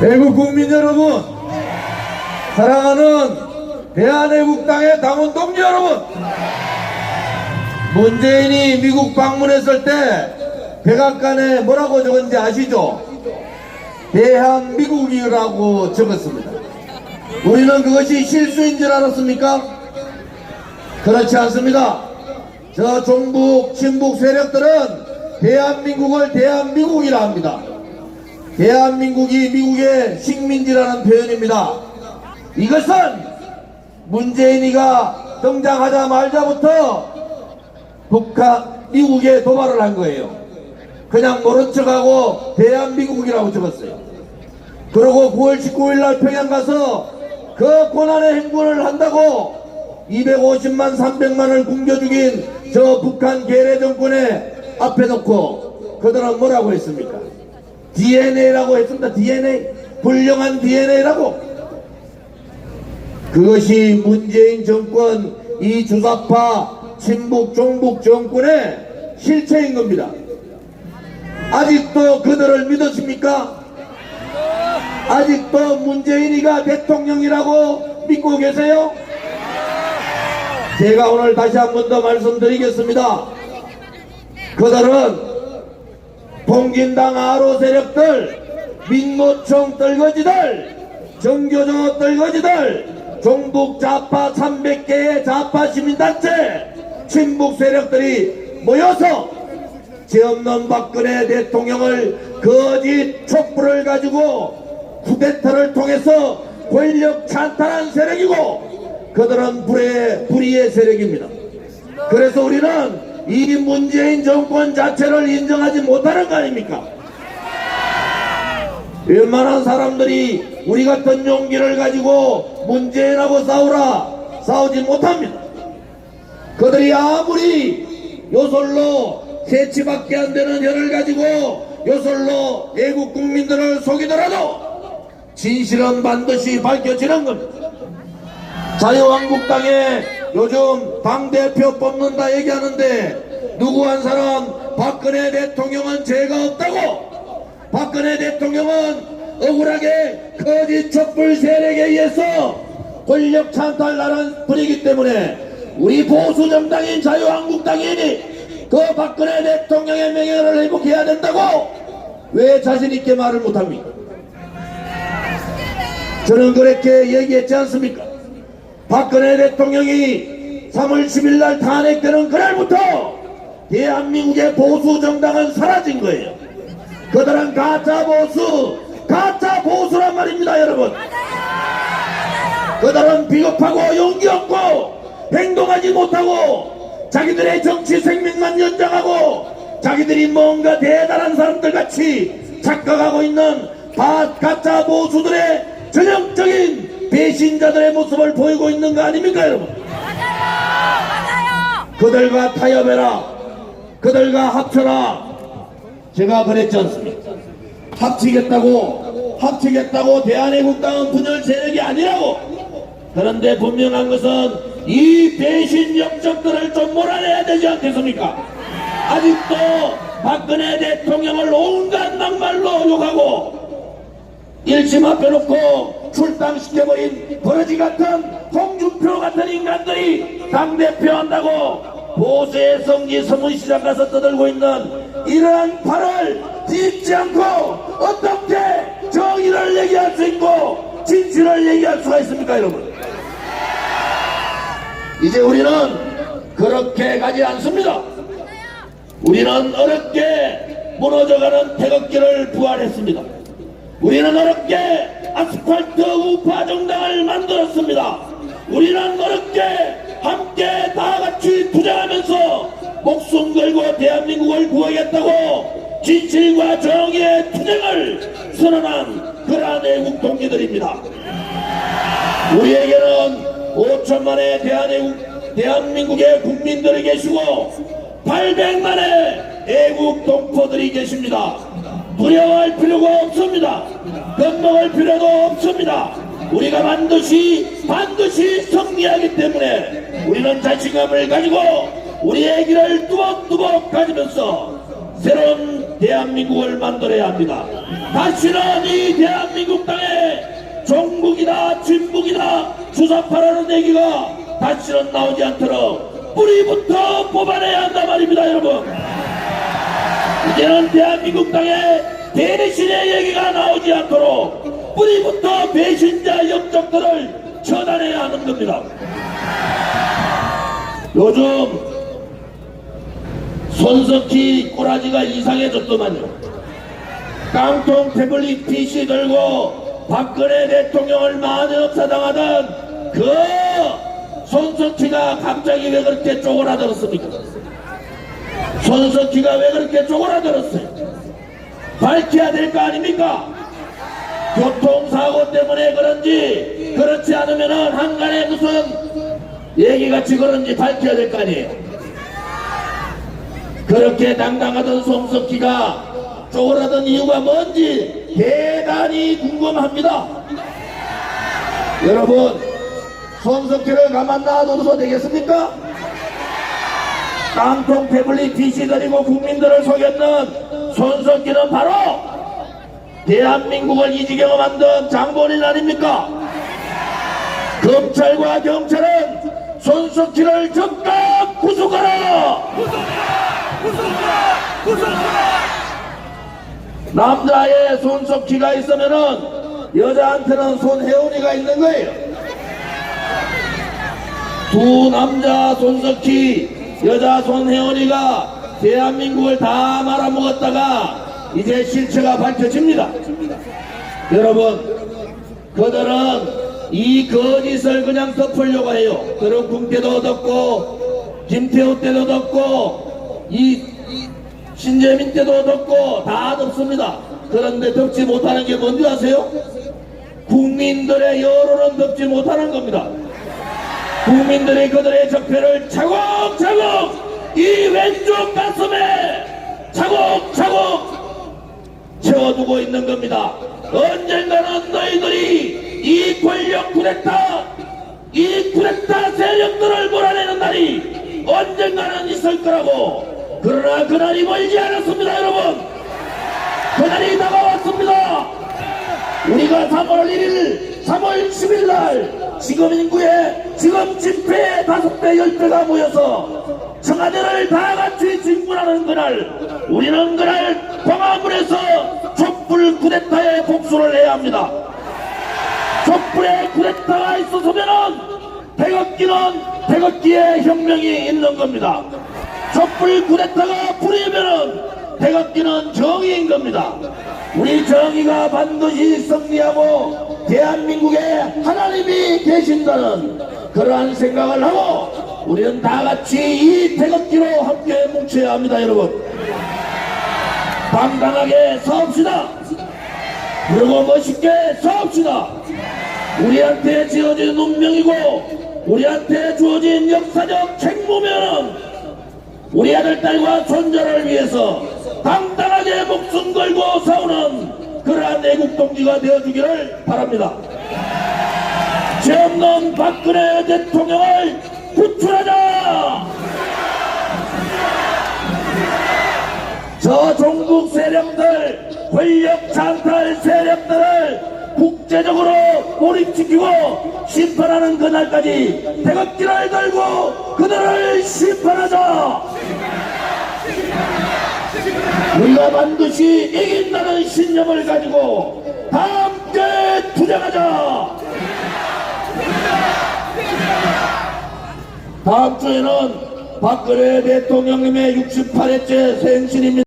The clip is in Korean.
애국 국민 여러분, 사랑하는 대한애국당의 당원 동지 여러분, 문재인이 미국 방문했을 때 백악관에 뭐라고 적은지 아시죠? 대한미국이라고 적었습니다. 우리는 그것이 실수인 줄 알았습니까? 그렇지 않습니다. 저 종북 친북 세력들은 대한민국을 대한미국이라 합니다. 대한민국이 미국의 식민지라는 표현입니다. 이것은 문재인이가 등장하자마자부터 미국에 도발을 한 거예요. 그냥 모른 척하고 대한미국이라고 적었어요. 그리고 9월 19일 날 평양 가서 그 고난의 행군을 한다고 250만 300만을 굶겨 죽인 저 북한 괴뢰 정권에 앞에 놓고 그들은 뭐라고 했습니까? DNA라고 했습니다. DNA, 불량한 DNA라고. 그것이 문재인 정권 이 주사파 친북 종북 정권의 실체인 겁니다. 아직도 그들을 믿으십니까? 아직도 문재인이가 대통령이라고 믿고 계세요? 제가 오늘 다시 한 번 더 말씀드리겠습니다. 그들은 봉진당 아로 세력들, 민노총 떨거지들, 정교조 떨거지들, 종북 좌파 300개의 좌파 시민단체, 친북 세력들이 모여서 죄 없는 박근혜 대통령을 거짓 촛불을 가지고 쿠데타를 통해서 권력 찬탈한 세력이고 그들은 불의의 세력입니다. 그래서 우리는 이 문재인 정권 자체를 인정하지 못하는 거 아닙니까? 웬만한 사람들이 우리 같은 용기를 가지고 문재인하고 싸우지 못합니다. 그들이 아무리 요설로 세치밖에 안 되는 혀를 가지고 요설로 애국 국민들을 속이더라도 진실은 반드시 밝혀지는 겁니다. 자유한국당에 요즘 당대표 뽑는다 얘기하는데 누구 한 사람 박근혜 대통령은 죄가 없다고, 박근혜 대통령은 억울하게 거짓 촛불 세력에 의해서 권력 찬탈 나란 분이기 때문에 우리 보수정당인 자유한국당이니 그 박근혜 대통령의 명예를 회복해야 된다고 왜 자신있게 말을 못합니까? 저는 그렇게 얘기했지 않습니까? 박근혜 대통령이 3월 10일 날 탄핵되는 그날부터 대한민국의 보수정당은 사라진 거예요. 그들은 가짜 보수란 말입니다, 여러분. 그들은 비겁하고 용기 없고 행동하지 못하고 자기들의 정치 생명만 연장하고 자기들이 뭔가 대단한 사람들 같이 착각하고 있는 가짜 보수들의 전형적인 배신자들의 모습을 보이고 있는 거 아닙니까, 여러분? 맞아요. 그들과 타협해라. 그들과 합쳐라. 제가 그랬지 않습니까? 합치겠다고 대한애국당은 분열 세력이 아니라고. 그런데 분명한 것은 이 배신 영적들을 좀 몰아내야 되지 않겠습니까? 아직도 박근혜 대통령을 온갖 막말로 욕하고 일심 앞에 놓고 출당시켜버린 버러지 같은 홍준표 같은 인간들이 당대표 한다고 보수의 성지 서문시장 가서 떠들고 있는 이러한 팔을 딛지 않고 어떻게 정의를 얘기할 수 있고 진실을 얘기할 수가 있습니까, 여러분? 이제 우리는 그렇게 가지 않습니다. 우리는 어렵게 무너져가는 태극기를 부활했습니다. 우리는 어렵게 아스팔트 우파 정당을 만들었습니다. 우리는 어렵게 함께 다같이 투쟁하면서 목숨 걸고 대한민국을 구하겠다고 진실과 정의의 투쟁을 선언한 그러한 애국 동지들입니다. 우리에게는 5천만의 대한민국의 국민들이 계시고 800만의 애국 동포들이 계십니다. 두려워할 필요가 없습니다. 겁먹을 필요도 없습니다. 우리가 반드시 승리하기 때문에 우리는 자신감을 가지고 우리의 길을 뚜벅뚜벅 가지면서 새로운 대한민국을 만들어야 합니다. 다시는 이 대한민국 땅에 종북이다 진북이다 주사파라는 얘기가 다시는 나오지 않도록 뿌리부터 뽑아내야 한다 말입니다. 여러분, 이제는 대한민국 땅에 배신의 얘기가 나오지 않도록 뿌리부터 배신자 역적들을 처단해야 하는 겁니다. 요즘 손석희 꼬라지가 이상해졌더만요. 깡통 태블릿 PC 들고 박근혜 대통령을 만역사당하던 그 손석희가 갑자기 왜 그렇게 쪼그라들었습니까? 손석희가 왜 그렇게 쪼그라들었어요? 밝혀야 될 거 아닙니까? 교통사고 때문에 그런지 그렇지 않으면은 한간에 무슨 얘기같이 그런지 밝혀야 될 거 아니에요. 그렇게 당당하던 손석희가 쪼그라든 이유가 뭔지 대단히 궁금합니다. 여러분, 손석희를 가만 놔둬도 되겠습니까? 깡통 태블릿 PC 들이고 국민들을 속였는 손석희는 바로 대한민국을 이 지경에 만든 장본인 아닙니까? 검찰과 경찰은 손석희를 즉각 구속하라! 구속하라! 남자의 손석희가 있으면은 여자한테는 손혜원이가 있는 거예요. 두 남자 손석희, 여자 손혜원이가 대한민국을 다 말아먹었다가 이제 실체가 밝혀집니다. 여러분, 그들은 이 거짓을 그냥 덮으려고 해요. 드럼쿵 때도 덮고 김태우 때도 덮고 이 신재민 때도 덮고 다 덮습니다. 그런데 덮지 못하는 게 뭔지 아세요? 국민들의 여론은 덮지 못하는 겁니다. 국민들이 그들의 적폐를 차곡차곡 이 왼쪽 가슴에 차곡차곡 채워두고 있는 겁니다. 언젠가는 너희들이 이 권력 쿠데타, 이 쿠데타 세력들을 몰아내는 날이 언젠가는 있을 거라고. 그러나 그날이 멀지 않았습니다. 여러분, 그날이 다가왔습니다. 우리가 3월 1일 3월 10일 날 지금 인구의 지금 집회에 5배 10배가 모여서 청와대를 다 같이 진군하는 그날, 우리는 그날 광화문에서 촛불 쿠데타의 복수를 해야 합니다. 촛불의 쿠데타가 있어서면은 태극기는 태극기의 혁명이 있는 겁니다. 촛불 쿠데타가 불이면은 태극기는 정의인 겁니다. 우리 정의가 반드시 승리하고 대한민국에 하나님이 계신다는 그러한 생각을 하고 우리는 다 같이 이 태극기로 함께 뭉쳐야 합니다. 여러분, 당당하게 서읍시다. 그리고 멋있게 서읍시다. 우리한테 지어진 운명이고 우리한테 주어진 역사적 책무면은 우리 아들, 딸과 손자를 위해서 당당하게 목숨 걸고 싸우는 그러한 애국동지가 되어주기를 바랍니다. 죄 없는 박근혜 대통령을 구출하자! 저 종북 세력들, 권력 찬탈 세력들을 국제적으로 몰입시키고 심판하는 그날까지 태극기를 들고 그들을 심판하자! 우리가 반드시 이긴다는 신념을 가지고 다 함께 투쟁하자! 다음 주에는 박근혜 대통령님의 68회째 생신입니다.